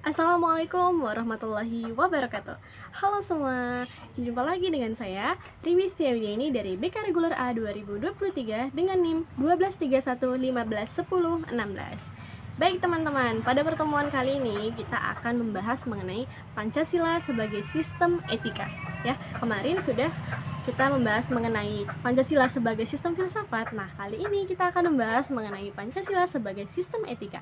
Assalamualaikum warahmatullahi wabarakatuh. Halo semua, jumpa lagi dengan saya Riwi Setiawidiani dari BK Reguler A 2023 dengan NIM 1231151016. Baik teman-teman, pada pertemuan kali ini kita akan membahas mengenai Pancasila sebagai sistem etika. Ya, kemarin sudah kita membahas mengenai Pancasila sebagai sistem filsafat. Nah, kali ini kita akan membahas mengenai Pancasila sebagai sistem etika.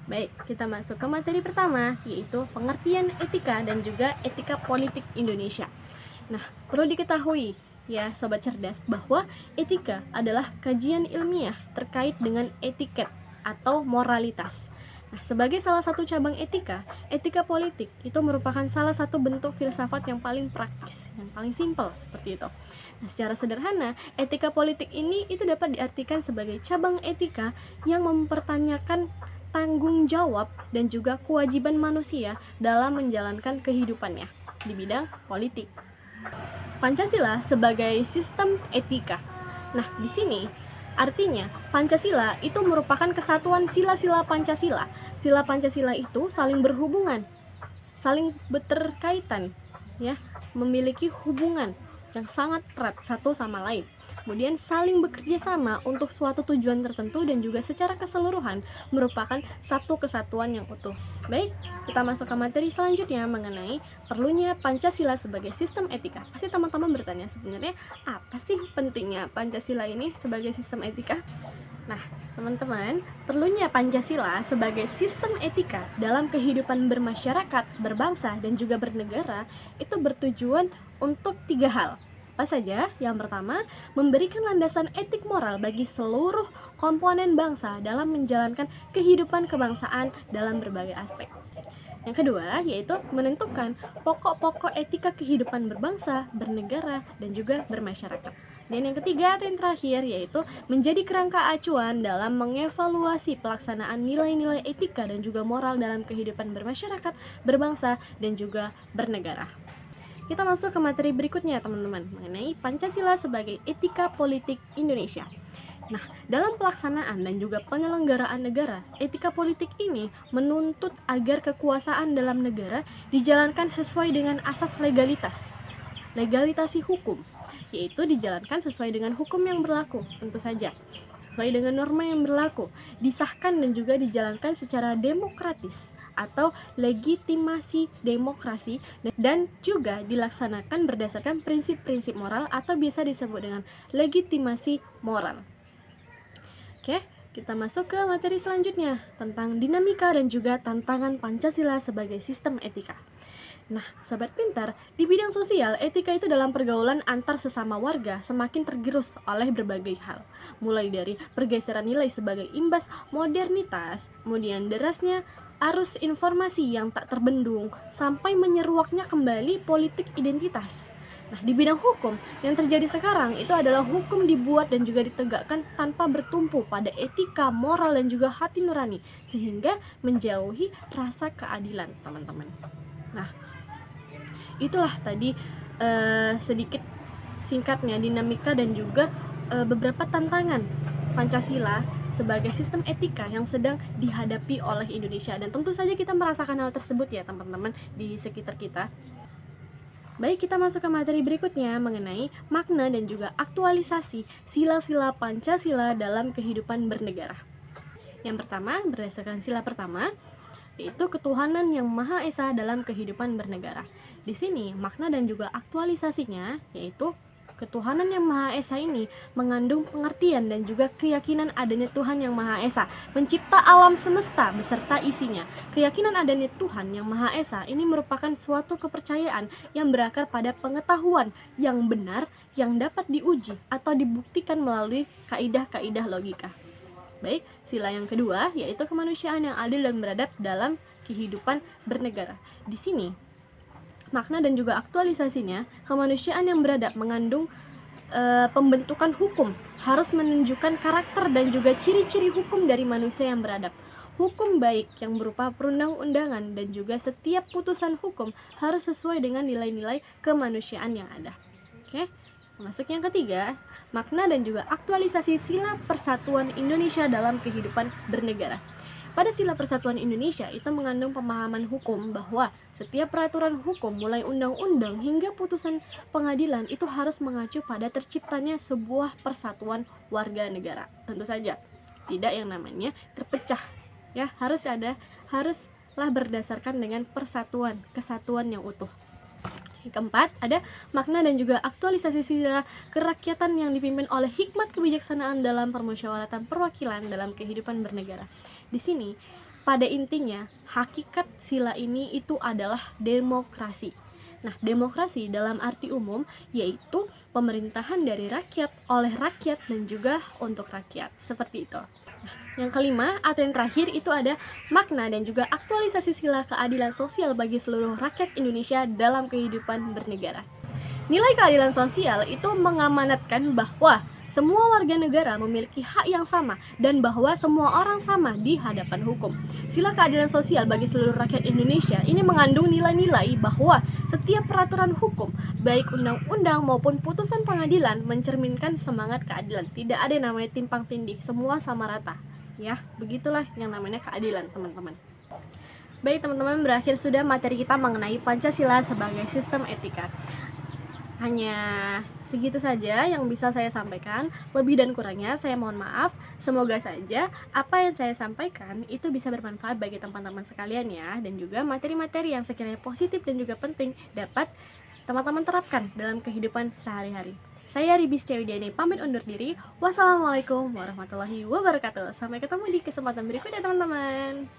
Baik, kita masuk ke materi pertama, yaitu pengertian etika dan juga etika politik Indonesia. Nah, perlu diketahui ya sobat cerdas bahwa etika adalah kajian ilmiah terkait dengan etiket atau moralitas. Nah, sebagai salah satu cabang etika, etika politik itu merupakan salah satu bentuk filsafat yang paling praktis, yang paling simpel seperti itu. Nah, secara sederhana, etika politik ini itu dapat diartikan sebagai cabang etika yang mempertanyakan tanggung jawab dan juga kewajiban manusia dalam menjalankan kehidupannya di bidang politik. Pancasila sebagai sistem etika. Nah, di sini artinya Pancasila itu merupakan kesatuan sila-sila Pancasila. Sila Pancasila itu saling berhubungan, saling berkaitan, ya, memiliki hubungan yang sangat erat satu sama lain. Kemudian saling bekerja sama untuk suatu tujuan tertentu dan juga secara keseluruhan merupakan satu kesatuan yang utuh. Baik, kita masuk ke materi selanjutnya mengenai perlunya Pancasila sebagai sistem etika. Pasti teman-teman bertanya, sebenarnya apa sih pentingnya Pancasila ini sebagai sistem etika? Nah, teman-teman, perlunya Pancasila sebagai sistem etika dalam kehidupan bermasyarakat, berbangsa, dan juga bernegara itu bertujuan untuk 3 hal. Apa saja? Yang pertama, memberikan landasan etik moral bagi seluruh komponen bangsa dalam menjalankan kehidupan kebangsaan dalam berbagai aspek. Yang kedua, yaitu menentukan pokok-pokok etika kehidupan berbangsa, bernegara, dan juga bermasyarakat. Dan yang ketiga atau yang terakhir, yaitu menjadi kerangka acuan dalam mengevaluasi pelaksanaan nilai-nilai etika dan juga moral dalam kehidupan bermasyarakat, berbangsa, dan juga bernegara. Kita masuk ke materi berikutnya teman-teman, mengenai Pancasila sebagai etika politik Indonesia. Nah, dalam pelaksanaan dan juga penyelenggaraan negara, etika politik ini menuntut agar kekuasaan dalam negara dijalankan sesuai dengan asas legalitasi hukum, yaitu dijalankan sesuai dengan hukum yang berlaku, tentu saja sesuai dengan norma yang berlaku, disahkan dan juga dijalankan secara demokratis atau legitimasi demokrasi, dan juga dilaksanakan berdasarkan prinsip-prinsip moral atau bisa disebut dengan legitimasi moral. Oke, kita masuk ke materi selanjutnya tentang dinamika dan juga tantangan Pancasila sebagai sistem etika. Nah, sobat pintar, di bidang sosial, etika itu dalam pergaulan antar sesama warga semakin tergerus oleh berbagai hal. Mulai dari pergeseran nilai sebagai imbas modernitas, kemudian derasnya arus informasi yang tak terbendung, sampai menyeruaknya kembali politik identitas. Nah, di bidang hukum, yang terjadi sekarang itu adalah hukum dibuat dan juga ditegakkan tanpa bertumpu pada etika, moral, dan juga hati nurani, sehingga menjauhi rasa keadilan, teman-teman. Nah, itulah tadi sedikit singkatnya dinamika dan juga beberapa tantangan Pancasila sebagai sistem etika yang sedang dihadapi oleh Indonesia, dan tentu saja kita merasakan hal tersebut ya teman-teman di sekitar kita. Baik, kita masuk ke materi berikutnya mengenai makna dan juga aktualisasi sila-sila Pancasila dalam kehidupan bernegara. Yang pertama, berdasarkan sila pertama, yaitu ketuhanan yang Maha Esa dalam kehidupan bernegara. Di sini makna dan juga aktualisasinya yaitu ketuhanan yang Maha Esa ini mengandung pengertian dan juga keyakinan adanya Tuhan yang Maha Esa, pencipta alam semesta beserta isinya. Keyakinan adanya Tuhan yang Maha Esa ini merupakan suatu kepercayaan yang berakar pada pengetahuan yang benar yang dapat diuji atau dibuktikan melalui kaidah-kaidah logika. Baik, sila yang kedua yaitu kemanusiaan yang adil dan beradab dalam kehidupan bernegara. Di sini makna dan juga aktualisasinya, kemanusiaan yang beradab mengandung pembentukan hukum harus menunjukkan karakter dan juga ciri-ciri hukum dari manusia yang beradab. Hukum baik yang berupa perundang-undangan dan juga setiap putusan hukum harus sesuai dengan nilai-nilai kemanusiaan yang ada. Oke, masuk yang ketiga, makna dan juga aktualisasi sila persatuan Indonesia dalam kehidupan bernegara. Pada Sila Persatuan Indonesia itu mengandung pemahaman hukum bahwa setiap peraturan hukum mulai undang-undang hingga putusan pengadilan itu harus mengacu pada terciptanya sebuah persatuan warga negara. Tentu saja tidak yang namanya terpecah, ya, haruslah berdasarkan dengan persatuan, kesatuan yang utuh. Yang keempat, ada makna dan juga aktualisasi sila kerakyatan yang dipimpin oleh hikmat kebijaksanaan dalam permusyawaratan perwakilan dalam kehidupan bernegara. Di sini, pada intinya, hakikat sila ini itu adalah demokrasi. Nah, demokrasi dalam arti umum yaitu pemerintahan dari rakyat, oleh rakyat, dan juga untuk rakyat. Seperti itu. Yang kelima atau yang terakhir itu ada makna dan juga aktualisasi sila keadilan sosial bagi seluruh rakyat Indonesia dalam kehidupan bernegara. Nilai keadilan sosial itu mengamanatkan bahwa semua warga negara memiliki hak yang sama dan bahwa semua orang sama di hadapan hukum. Sila keadilan sosial bagi seluruh rakyat Indonesia ini mengandung nilai-nilai bahwa setiap peraturan hukum, baik undang-undang maupun putusan pengadilan, mencerminkan semangat keadilan. Tidak ada yang namanya timpang tindih, semua sama rata. Ya, begitulah yang namanya keadilan, teman-teman. Baik teman-teman, berakhir sudah materi kita mengenai Pancasila sebagai sistem etika. Hanya segitu saja yang bisa saya sampaikan. Lebih dan kurangnya saya mohon maaf. Semoga saja apa yang saya sampaikan itu bisa bermanfaat bagi teman-teman sekalian ya. Dan juga materi-materi yang sekiranya positif dan juga penting dapat teman-teman terapkan dalam kehidupan sehari-hari. Saya Ribi Setiawidiani pamit undur diri. Wassalamualaikum warahmatullahi wabarakatuh. Sampai ketemu di kesempatan berikutnya teman-teman.